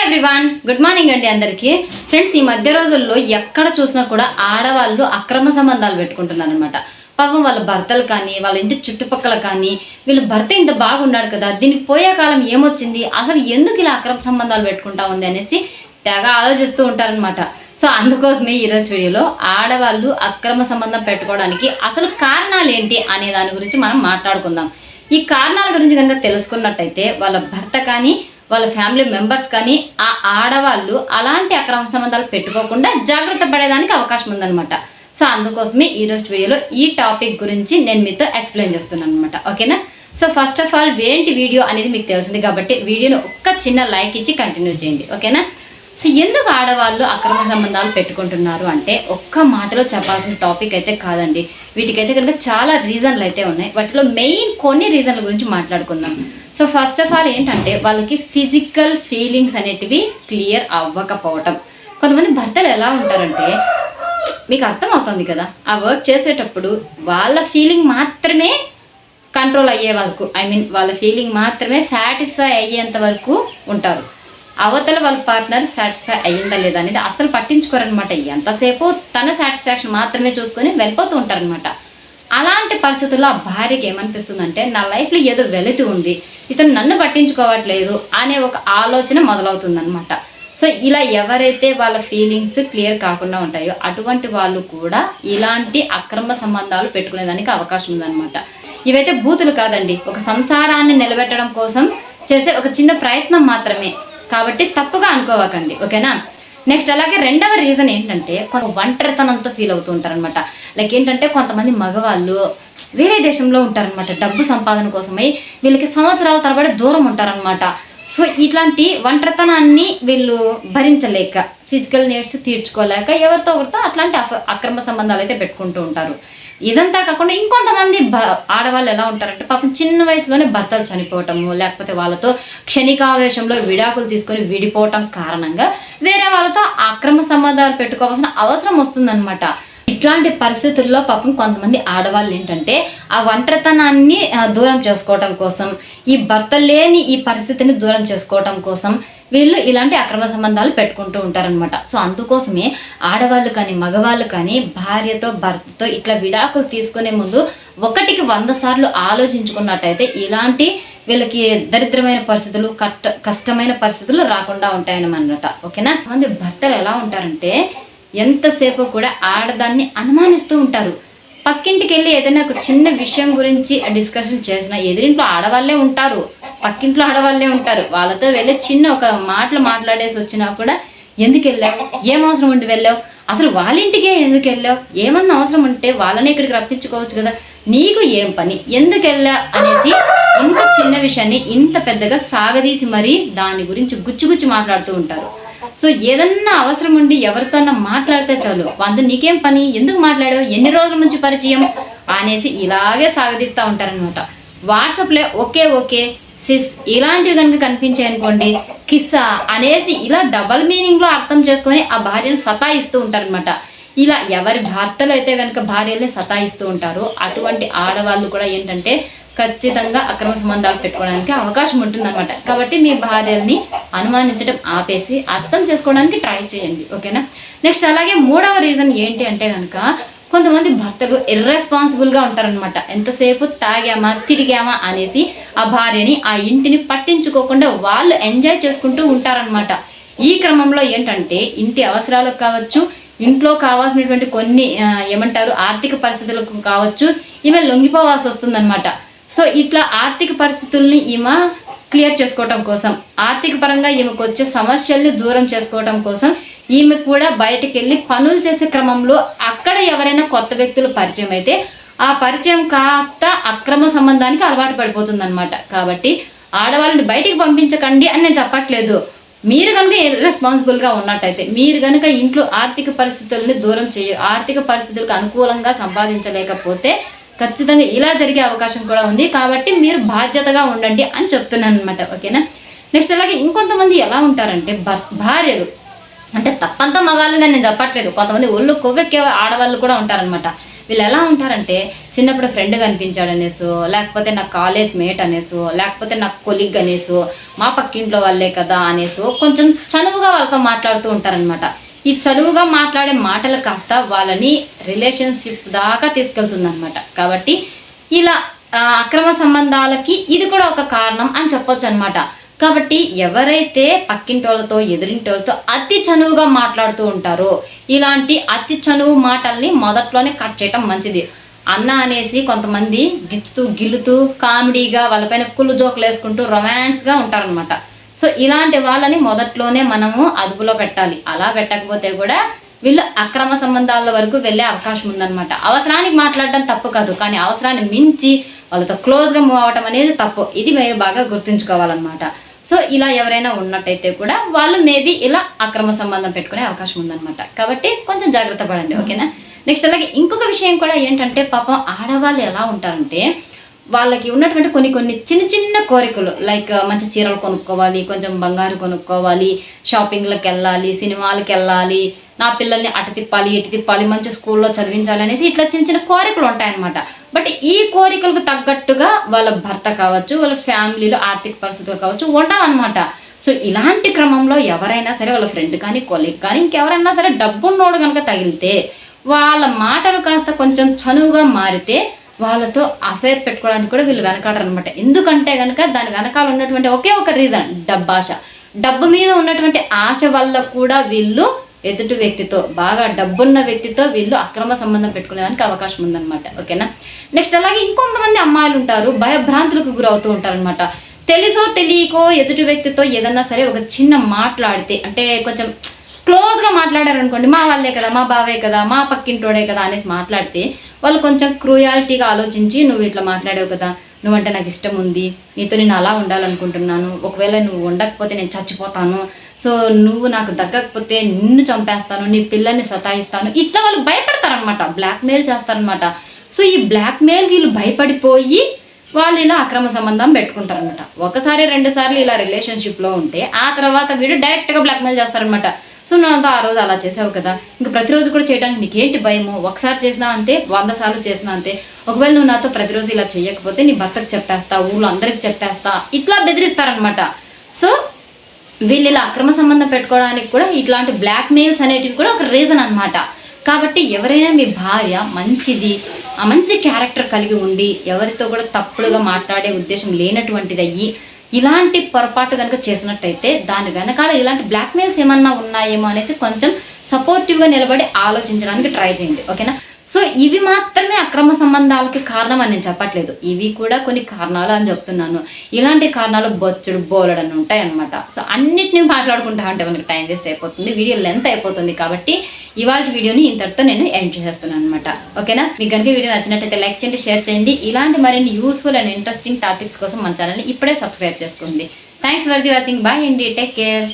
Everyone, good morning అండి అందరికీ. Friends, ఈ మధ్య రోజుల్లో ఎక్కడ చూసినా కూడా ఆడవాళ్ళు అక్రమ సంబంధాలు పెట్టుకుంటున్నారు అనమాట. పాపం వాళ్ళ భర్తలు కానీ, వాళ్ళ ఇంటి చుట్టుపక్కల కానీ, వీళ్ళ భర్త ఇంత బాగున్నాడు కదా, దీనికి పోయే కాలం ఏమొచ్చింది, అసలు ఎందుకు ఇలా అక్రమ సంబంధాలు పెట్టుకుంటా ఉంది అనేసి తెగ ఆలోచిస్తూ ఉంటారనమాట. సో అందుకోసమే ఈరోజు వీడియోలో ఆడవాళ్ళు అక్రమ సంబంధం పెట్టుకోవడానికి అసలు కారణాలు ఏంటి అనే దాని గురించి మనం మాట్లాడుకుందాం. ఈ కారణాల గురించి కనుక తెలుసుకున్నట్టయితే వాళ్ళ భర్త కానీ, వాళ్ళ ఫ్యామిలీ మెంబర్స్ కానీ ఆ ఆడవాళ్ళు అలాంటి అక్రమ సంబంధాలు పెట్టుకోకుండా జాగ్రత్త పడేదానికి అవకాశం ఉందన్నమాట. సో అందుకోసమే ఈరోజు వీడియోలో ఈ టాపిక్ గురించి నేను మీతో ఎక్స్ప్లెయిన్ చేస్తున్నాను అనమాట. ఓకేనా? సో ఫస్ట్ ఆఫ్ ఆల్ ఏంటి వీడియో అనేది మీకు తెలిసింది కాబట్టి వీడియోని ఒక్క చిన్న లైక్ ఇచ్చి కంటిన్యూ చేయండి. ఓకేనా? సో ఎందుకు ఆడవాళ్ళు అక్రమ సంబంధాలు పెట్టుకుంటున్నారు అంటే ఒక్క మాటలో చెప్పాల్సిన టాపిక్ అయితే కాదండి. వీటికైతే కనుక చాలా రీజన్లు అయితే ఉన్నాయి. వాటిలో మెయిన్ కొన్ని రీజన్ల గురించి మాట్లాడుకుందాం. సో ఫస్ట్ ఆఫ్ ఆల్ ఏంటంటే వాళ్ళకి ఫిజికల్ ఫీలింగ్స్ అనేటివి క్లియర్ అవ్వకపోవటం. కొంతమంది భర్తలు ఎలా ఉంటారంటే మీకు అర్థం అవుతుంది కదా, ఆ వర్క్ చేసేటప్పుడు వాళ్ళ ఫీలింగ్ మాత్రమే కంట్రోల్ అయ్యే వరకు, వాళ్ళ ఫీలింగ్ మాత్రమే సాటిస్ఫై అయ్యేంత వరకు ఉంటారు. అవతల వాళ్ళ పార్ట్నర్ సాటిస్ఫై అయ్యిందా లేదా అనేది అసలు పట్టించుకోరనమాట. ఎంతసేపు తన సాటిస్ఫాక్షన్ మాత్రమే చూసుకొని వెళ్ళిపోతూ ఉంటారనమాట. అలాంటి పరిస్థితుల్లో ఆ భార్యకి ఏమనిపిస్తుందంటే నా లైఫ్లో ఏదో వెలితి ఉంది, ఇతను నన్ను పట్టించుకోవట్లేదు అనే ఒక ఆలోచన మొదలవుతుందనమాట. సో ఇలా ఎవరైతే వాళ్ళ ఫీలింగ్స్ క్లియర్ కాకుండా ఉంటాయో అటువంటి వాళ్ళు కూడా ఇలాంటి అక్రమ సంబంధాలు పెట్టుకునేదానికి అవకాశం ఉందన్నమాట. ఇవైతే బూతులు కాదండి, ఒక సంసారాన్ని నిలబెట్టడం కోసం చేసే ఒక చిన్న ప్రయత్నం మాత్రమే. కాబట్టి తప్పుగా అనుకోవకండి. ఓకేనా? నెక్స్ట్ అలాగే రెండవ రీజన్ ఏంటంటే ఒంటరితనంతో ఫీల్ అవుతూ ఉంటారనమాట. లైక్ ఏంటంటే కొంతమంది మగవాళ్ళు వేరే దేశంలో ఉంటారనమాట. డబ్బు సంపాదన కోసమై వీళ్ళకి సంవత్సరాల తరబడి దూరం ఉంటారనమాట. సో ఇట్లాంటి ఒంటరితనాన్ని వీళ్ళు భరించలేక, ఫిజికల్ నీడ్స్ తీర్చుకోలేక ఎవరితో ఒకరితో అట్లాంటి అక్రమ సంబంధాలు అయితే పెట్టుకుంటూ ఉంటారు. ఇదంతా కాకుండా ఇంకొంతమంది ఆడవాళ్ళు ఎలా ఉంటారంటే పాపం చిన్న వయసులోనే భర్తలు చనిపోవటము, లేకపోతే వాళ్ళతో క్షణికావేశంలో విడాకులు తీసుకొని విడిపోవటం కారణంగా వేరే వాళ్ళతో అక్రమ సంబంధాలు పెట్టుకోవాల్సిన అవసరం వస్తుందన్నమాట. ఇట్లాంటి పరిస్థితుల్లో పాపం కొంతమంది ఆడవాళ్ళు ఏంటంటే ఆ ఒంటరితనాన్ని దూరం చేసుకోవటం కోసం, ఈ భర్త లేని ఈ పరిస్థితిని దూరం చేసుకోవటం కోసం వీళ్ళు ఇలాంటి అక్రమ సంబంధాలు పెట్టుకుంటూ ఉంటారనమాట. సో అందుకోసమే ఆడవాళ్ళు కానీ మగవాళ్ళు కానీ భార్యతో భర్తతో ఇట్లా విడాకులు తీసుకునే ముందు 1కి 100 సార్లు ఆలోచించుకున్నట్టయితే ఇలాంటి వీళ్ళకి దరిద్రమైన పరిస్థితులు, కష్టమైన పరిస్థితులు రాకుండా ఉంటాయన్నమాట. ఓకేనా? మంది భర్తలు ఎలా ఉంటారంటే ఎంతసేపు కూడా ఆడదాన్ని అనుమానిస్తూ ఉంటారు. పక్కింటికి వెళ్ళి ఏదైనా ఒక చిన్న విషయం గురించి డిస్కషన్ చేసినా ఎదురింట్లో ఆడవాళ్ళే ఉంటారు, పక్కింట్లో ఆడవాళ్ళే ఉంటారు. వాళ్ళతో వెళ్ళి చిన్న ఒక మాటలు మాట్లాడేసి వచ్చినా కూడా ఎందుకు వెళ్ళావు, ఏం అవసరం ఉండి వెళ్ళావు, అసలు వాళ్ళ ఇంటికే ఎందుకు వెళ్ళావు, ఏమన్నా అవసరం ఉంటే వాళ్ళనే ఇక్కడికి రప్పించుకోవచ్చు కదా, నీకు ఏం పని, ఎందుకు వెళ్ళా అనేసి ఇంత చిన్న విషయాన్ని ఇంత పెద్దగా సాగదీసి మరీ దాని గురించి గుచ్చి మాట్లాడుతూ ఉంటారు. సో ఏదన్నా అవసరం ఉండి ఎవరితోన్నా మాట్లాడితే చాలు, వంద నీకేం పని, ఎందుకు మాట్లాడావు, ఎన్ని రోజుల నుంచి పరిచయం అనేసి ఇలాగే సాగదీస్తూ ఉంటారనమాట. వాట్సాప్లో ఓకే సిస్ ఇలాంటివి కనుక కనిపించాయనుకోండి కిస్సా అనేసి ఇలా డబల్ మీనింగ్లో అర్థం చేసుకొని ఆ భార్యను సతాయిస్తూ ఉంటారనమాట. ఇలా ఎవరి భర్తలు అయితే కనుక భార్యల్ని సతాయిస్తూ ఉంటారో అటువంటి ఆడవాళ్ళు కూడా ఏంటంటే ఖచ్చితంగా అక్రమ సంబంధాలు పెట్టుకోవడానికి అవకాశం ఉంటుందన్నమాట. కాబట్టి మీ భార్యల్ని అనుమానించడం ఆపేసి అర్థం చేసుకోవడానికి ట్రై చేయండి. ఓకేనా? నెక్స్ట్ అలాగే మూడవ రీజన్ ఏంటి అంటే కనుక కొంతమంది భర్తలు ఇర్రెస్పాన్సిబుల్గా ఉంటారనమాట. ఎంతసేపు తాగామా తిరిగామా అనేసి ఆ భార్యని, ఆ ఇంటిని పట్టించుకోకుండా వాళ్ళు ఎంజాయ్ చేసుకుంటూ ఉంటారనమాట. ఈ క్రమంలో ఏంటంటే ఇంటి అవసరాలకు కావచ్చు, ఇంట్లో కావాల్సినటువంటి కొన్ని ఆర్థిక పరిస్థితులకు కావచ్చు, ఈమె లొంగిపోవాల్సి వస్తుందన్నమాట. సో ఇట్లా ఆర్థిక పరిస్థితుల్ని ఈమె క్లియర్ చేసుకోవటం కోసం, ఆర్థిక పరంగా ఈమెకు వచ్చే సమస్యల్ని దూరం చేసుకోవటం కోసం ఈమె కూడా బయటకు వెళ్ళి పనులు చేసే క్రమంలో అక్కడ ఎవరైనా కొత్త వ్యక్తులు పరిచయం అయితే ఆ పరిచయం కాస్త అక్రమ సంబంధానికి అలవాటు పడిపోతుంది అనమాట. కాబట్టి ఆడవాళ్ళని బయటికి పంపించకండి అని నేను చెప్పట్లేదు. మీరు కనుక ఇర్రెస్పాన్సిబుల్గా ఉన్నట్టయితే, మీరు కనుక ఇంట్లో ఆర్థిక పరిస్థితుల్ని దూరం ఆర్థిక పరిస్థితులకు అనుకూలంగా సంపాదించలేకపోతే ఖచ్చితంగా ఇలా జరిగే అవకాశం కూడా ఉంది. కాబట్టి మీరు బాధ్యతగా ఉండండి అని చెప్తున్నాను అనమాట. ఓకేనా? నెక్స్ట్ అలాగే ఇంకొంతమంది ఎలా ఉంటారంటే భార్యలు అంటే తప్పంతా మగాళ్ళని నేను చెప్పట్లేదు, కొంతమంది ఒళ్ళు కొవ్వెక్కే ఆడవాళ్ళు కూడా ఉంటారనమాట. వీళ్ళు ఎలా ఉంటారంటే చిన్నప్పుడు ఫ్రెండ్ కనిపించాడు అనేసో, లేకపోతే నా కాలేజ్ మేట్ అనేసో, లేకపోతే నా కొలీగ్ అనేసో, మా పక్కింట్లో వాళ్ళే కదా అనేసో కొంచెం చనువుగా వాళ్ళతో మాట్లాడుతూ ఉంటారనమాట. ఈ చనువుగా మాట్లాడే మాటలు కాస్త వాళ్ళని రిలేషన్షిప్ దాకా తీసుకెళ్తుందనమాట. కాబట్టి ఇలా అక్రమ సంబంధాలకి ఇది కూడా ఒక కారణం అని చెప్పొచ్చు అనమాట. కాబట్టి ఎవరైతే పక్కింటోళ్ళతో ఎదురింటోళ్ళతో అతి చనువుగా మాట్లాడుతూ ఉంటారో ఇలాంటి అతి చనువు మాటల్ని మొదట్లోనే కట్ చేయటం మంచిది. అన్న అనేసి కొంతమంది గిచ్చుతూ గిల్లుతూ కామెడీగా వాళ్ళపైన కుళ్ళు జోకులు వేసుకుంటూ రొమాన్స్గా ఉంటారనమాట. సో ఇలాంటి వాళ్ళని మొదట్లోనే మనము అదుపులో పెట్టాలి. అలా పెట్టకపోతే కూడా వీళ్ళు అక్రమ సంబంధాల వరకు వెళ్ళే అవకాశం ఉందన్నమాట. అవసరానికి మాట్లాడడం తప్పు కాదు, కానీ అవసరాన్ని మించి వాళ్ళతో క్లోజ్గా మూవ్ అవ్వటం అనేది తప్పు. ఇది మీరు బాగా గుర్తుంచుకోవాలన్నమాట. సో ఇలా ఎవరైనా ఉన్నట్టయితే కూడా వాళ్ళు మేబీ ఇలా అక్రమ సంబంధం పెట్టుకునే అవకాశం ఉందన్నమాట. కాబట్టి కొంచెం జాగ్రత్త పడండి, ఓకేనా. నెక్స్ట్ అలాగే ఇంకొక విషయం కూడా ఏంటంటే పాపం ఆడవాళ్ళు ఎలా ఉంటారంటే వాళ్ళకి ఉన్నటువంటి కొన్ని చిన్న చిన్న కోరికలు, లైక్ మంచి చీరలు కొనుక్కోవాలి, కొంచెం బంగారు కొనుక్కోవాలి, షాపింగ్లకు వెళ్ళాలి, సినిమాలకు వెళ్ళాలి, నా పిల్లల్ని అటు తిప్పాలి ఇటు తిప్పాలి, మంచి స్కూల్లో చదివించాలి అనేసి ఇట్లా చిన్న చిన్న కోరికలు ఉంటాయన్నమాట. బట్ ఈ కోరికలకు తగ్గట్టుగా వాళ్ళ భర్త కావచ్చు, వాళ్ళ ఫ్యామిలీలో ఆర్థిక పరిస్థితులు కావచ్చు ఉండవన్నమాట. సో ఇలాంటి క్రమంలో ఎవరైనా సరే వాళ్ళ ఫ్రెండ్ కానీ కొలీగ్ కానీ ఇంకెవరైనా సరే డబ్బున్నోడు కనుక తగిలితే వాళ్ళ మాటలు కాస్త కొంచెం చనువుగా మారితే వాళ్ళతో అఫేర్ పెట్టుకోవడానికి కూడా వీళ్ళు వెనకాడరు అనమాట. ఎందుకంటే కనుక దాని వెనకాల ఉన్నటువంటి ఒకే ఒక రీజన్ డబ్బాశ. డబ్బు మీద ఉన్నటువంటి ఆశ వల్ల కూడా వీళ్ళు ఎదుటి వ్యక్తితో, బాగా డబ్బున్న వ్యక్తితో వీళ్ళు అక్రమ సంబంధం పెట్టుకునేదానికి అవకాశం ఉందన్నమాట, ఓకేనా. నెక్స్ట్ అలాగే ఇంకొంతమంది అమ్మాయిలు ఉంటారు, భయభ్రాంతులకు గురవుతూ ఉంటారనమాట. తెలుసో తెలియకో ఎదుటి వ్యక్తితో ఏదన్నా సరే ఒక చిన్న మాట్లాడితే, అంటే కొంచెం క్లోజ్గా మాట్లాడారు అనుకోండి, మా వాళ్ళే కదా, మా బావే కదా, మా పక్కింటోడే కదా అనేసి మాట్లాడితే వాళ్ళు కొంచెం క్రూయాలిటీగా ఆలోచించి నువ్వు ఇట్లా మాట్లాడావు కదా, నువ్వంటే నాకు ఇష్టం ఉంది, నీతో నేను అలా ఉండాలనుకుంటున్నాను, ఒకవేళ నువ్వు ఉండకపోతే నేను చచ్చిపోతాను, సో నువ్వు నాకు దక్కకపోతే నిన్ను చంపేస్తాను, నీ పిల్లల్ని సతాయిస్తాను, ఇట్లా వాళ్ళు భయపడతారనమాట, బ్లాక్మెయిల్ చేస్తారనమాట. సో ఈ బ్లాక్మెయిల్ వీళ్ళు భయపడిపోయి వాళ్ళు ఇలా అక్రమ సంబంధం పెట్టుకుంటారనమాట. ఒకసారి 2 సార్లు ఇలా రిలేషన్షిప్లో ఉంటే ఆ తర్వాత వీడు డైరెక్ట్గా బ్లాక్మెయిల్ చేస్తారనమాట. సో నాతో ఆ రోజు అలా చేసావు కదా, ఇంకా ప్రతిరోజు కూడా చేయడానికి నీకేంటి భయము, ఒకసారి చేసినా అంతే, 100 సార్లు చేసినా అంతే, ఒకవేళ నువ్వు నాతో ప్రతిరోజు ఇలా చేయకపోతే నీ భర్తకు చెప్పేస్తా, ఊళ్ళో అందరికి చెప్పేస్తా, ఇట్లా బెదిరిస్తారనమాట. సో వీళ్ళు ఇలా అక్రమ సంబంధం పెట్టుకోవడానికి కూడా ఇట్లాంటి బ్లాక్మెయిల్స్ అనేటివి కూడా ఒక రీజన్ అనమాట. కాబట్టి ఎవరైనా మీ భార్య మంచిది, ఆ మంచి క్యారెక్టర్ కలిగి ఉండి ఎవరితో కూడా తప్పుడుగా మాట్లాడే ఉద్దేశం లేనటువంటిది అయ్యి ఇలాంటి పొరపాటు కనుక చేసినట్టయితే దాని వెనకాల ఇలాంటి బ్లాక్మెయిల్స్ ఏమన్నా ఉన్నాయేమో అనేసి కొంచెం సపోర్టివ్గా నిలబడి ఆలోచించడానికి ట్రై చేయండి, ఓకేనా. సో ఇవి మాత్రమే అక్రమ సంబంధాలకి కారణం అని నేను చెప్పట్లేదు, ఇవి కూడా కొన్ని కారణాలు అని చెప్తున్నాను. ఇలాంటి కారణాలు బొచ్చుడు బోలెడని ఉంటాయి అనమాట. సో అన్నిటిని మాట్లాడుకుంటా అంటే మనకి టైం వేస్ట్ అయిపోతుంది, వీడియో లెంత్ అయిపోతుంది. కాబట్టి ఇవాళ వీడియోని ఇంతటితో నేను ఎండ్ చేస్తున్నాను అనమాట, ఓకేనా. మీకు కనుక వీడియో నచ్చినట్టయితే లైక్ చేయండి, షేర్ చేయండి. ఇలాంటి మరిన్ని యూస్ఫుల్ అండ్ ఇంట్రెస్టింగ్ టాపిక్స్ కోసం మన ఛానల్ని ఇప్పుడే సబ్స్క్రైబ్ చేసుకోండి. Thanks for the watching, bye అండి, టేక్ కేర్.